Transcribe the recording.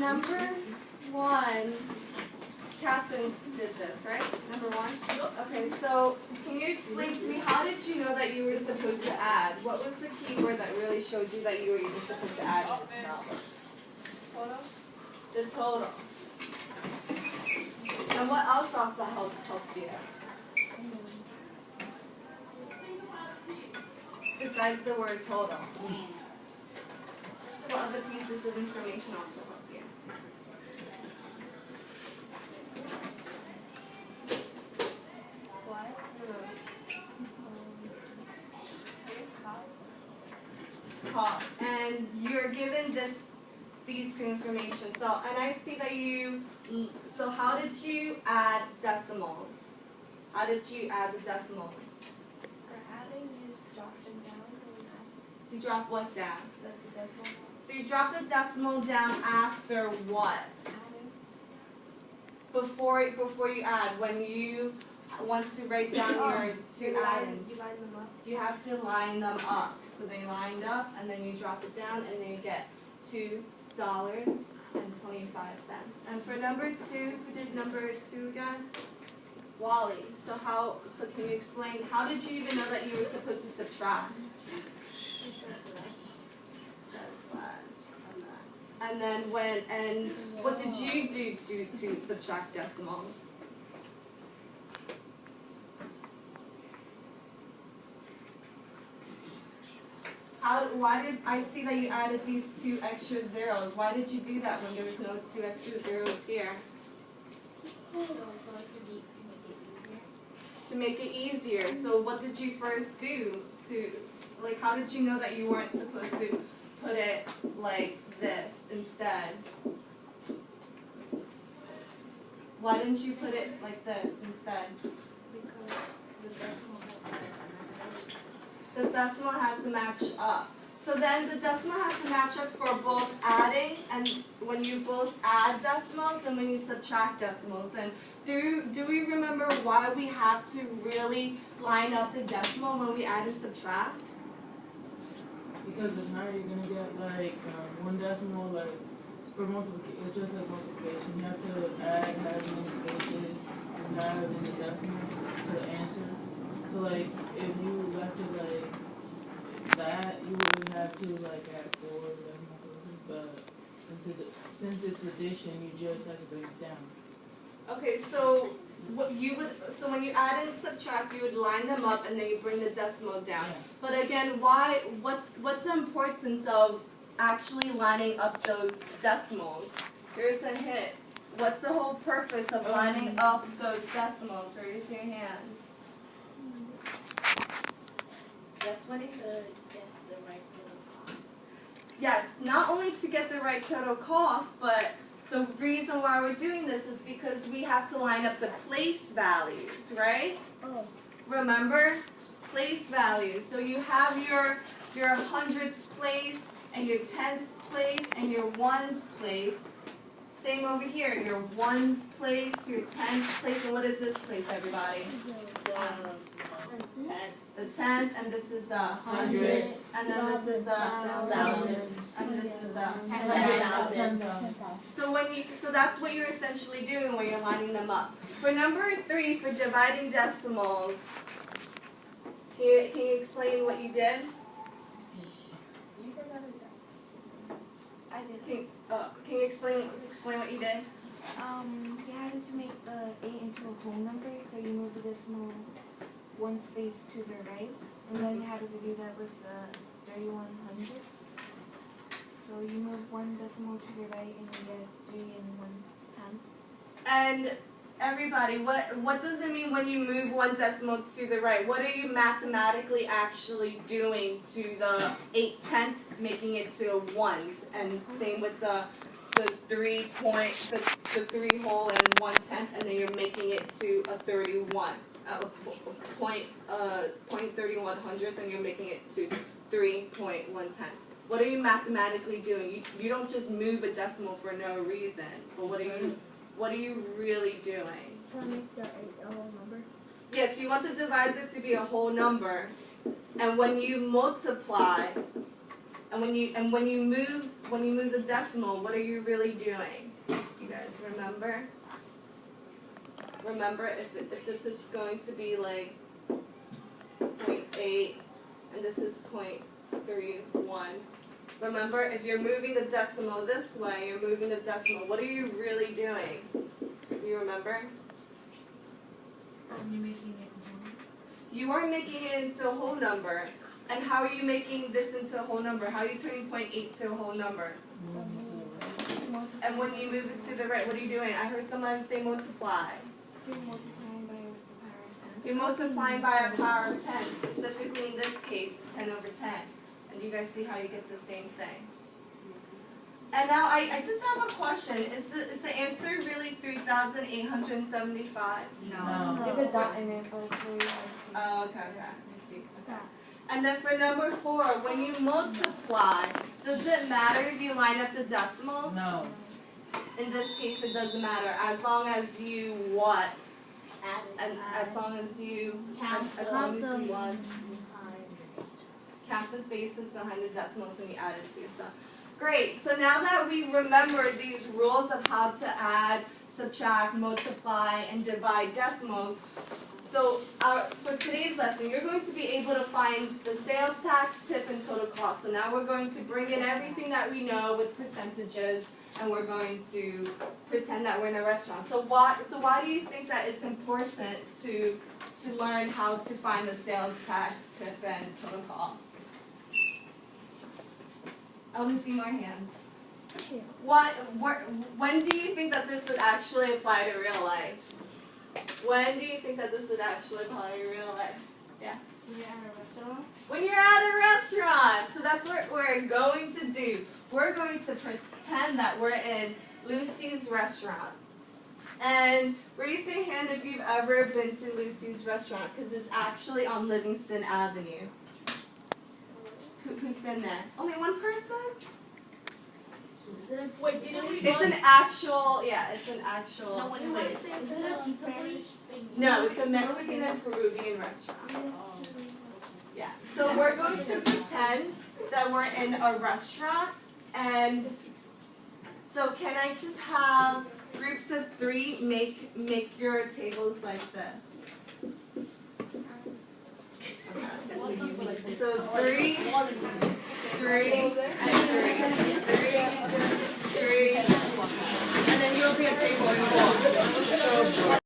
number one, Catherine did this, right? Number one? Okay, so can you explain to me, how did you know that you were supposed to add? What was the key word that really showed you that you were even supposed to add this number? Total? The total. And what else also helped you? Besides the word total. What other pieces of information also help you? What? Cost. And you're given these two information. So, and I see that so how did you add decimals? How did you add the decimals? For adding, you just drop them down. You drop what down? The decimal. So you drop the decimal down after what? Adding. Before you add, when you want to write down your two addends. You line them up. You have to line them up. So they lined up, and then you drop it down, and then you get $2.25. And for number two, who did number two again? Wally. So can you explain, how did you even know that you were supposed to subtract? And then what did you do to subtract decimals? Why did I see that you added these two extra zeros? Why did you do that when there was no two extra zeros here? To make it easier. So what did you first do how did you know that you weren't supposed to put it like this instead? Why didn't you put it like this instead? Because the decimal has to match up. So then the decimal has to match up for both adding and when you both add decimals and when you subtract decimals. And do we remember why we have to really line up the decimal when we add and subtract? Because if not, you're gonna get one decimal for multiplication. It's just like multiplication. You have to add as many spaces you have in the decimal to the answer. So if you left it that, you would have to add 4 decimal places. But since it's addition, you just have to bring it down. Okay, so when you add and subtract, you would line them up and then you bring the decimal down. Yeah. But again, what's the importance of actually lining up those decimals? Here's a hint. What's the whole purpose of lining up those decimals? Raise your hand. Yes, what is it? get the right total cost. Yes, not only to get the right total cost, but the reason why we're doing this is because we have to line up the place values, right? Oh. Remember? Place values. So you have your hundredths place and your tenths place and your ones place. Same over here. Your ones place, your tenths place, and what is this place, everybody? The tenth, and this is the hundred, and then this is the thousand, and this is the 10,000. So that's what you're essentially doing when you're lining them up. For number 3, for dividing decimals, can you explain what you did? I did. Can you explain what you did? You had to make the 8 into a whole number, so you move the decimal one space to the right, and then you had to do that with the 31 hundredths. So you move one decimal to the right, and you get 3 1/10. And Everybody, what does it mean when you move one decimal to the right? What are you mathematically actually doing to the 8/10, making it to ones? And same with the 3 whole and 1/10, and then you're making it to a 31. Point 31 hundredth, and you're making it to 3.110. What are you mathematically doing? You don't just move a decimal for no reason. But what are you really doing? trying to make the 8 a whole number. Yes, you want the divisor to be a whole number. And when you multiply, And when you move the decimal, what are you really doing? You guys remember? Remember if this is going to be like 0.8 and this is 0.31. Remember, if you're moving the decimal this way, you're moving the decimal. What are you really doing? Do you remember? You're making it one. You are making it into a whole number. And how are you making this into a whole number? How are you turning 0.8 to a whole number? Moving to the right. And when you move it to the right, what are you doing? I heard somebody say multiply. You're multiplying by a power of 10. You're multiplying by a power of 10, specifically in this case, 10 over 10. And you guys see how you get the same thing. And now I just have a question. Is the answer really 3,875? No. If a dot in it, but it's really hard to. Oh, okay. I see. Okay. And then for number 4, when you multiply, does it matter if you line up the decimals? No. In this case, it doesn't matter as long as you what? And as long as you count the spaces behind the decimals and you add it to yourself. Great. So now that we remember these rules of how to add, subtract, multiply, and divide decimals, so for today's lesson, you're going to be able to find the sales tax, tip, and total cost. So now we're going to bring in everything that we know with percentages, and we're going to pretend that we're in a restaurant. So why do you think that it's important to learn how to find the sales tax, tip, and total cost? I want to see more hands. When do you think that this would actually apply to real life? When do you think that this would actually apply to real life? Yeah? When you're at a restaurant? When you're at a restaurant. So that's what we're going to do. We're going to pretend that we're in Lucy's restaurant. And raise your hand if you've ever been to Lucy's restaurant, because it's actually on Livingston Avenue. Who's been there? Only one person? Wait, didn't we It's an actual No, when place. is it a pizza place? No, it's a Mexican and Peruvian restaurant. Yeah. So we're going to pretend that we're in a restaurant, and so can I just have groups of 3 make your tables like this? Okay. So 3, 3, and 3. 3.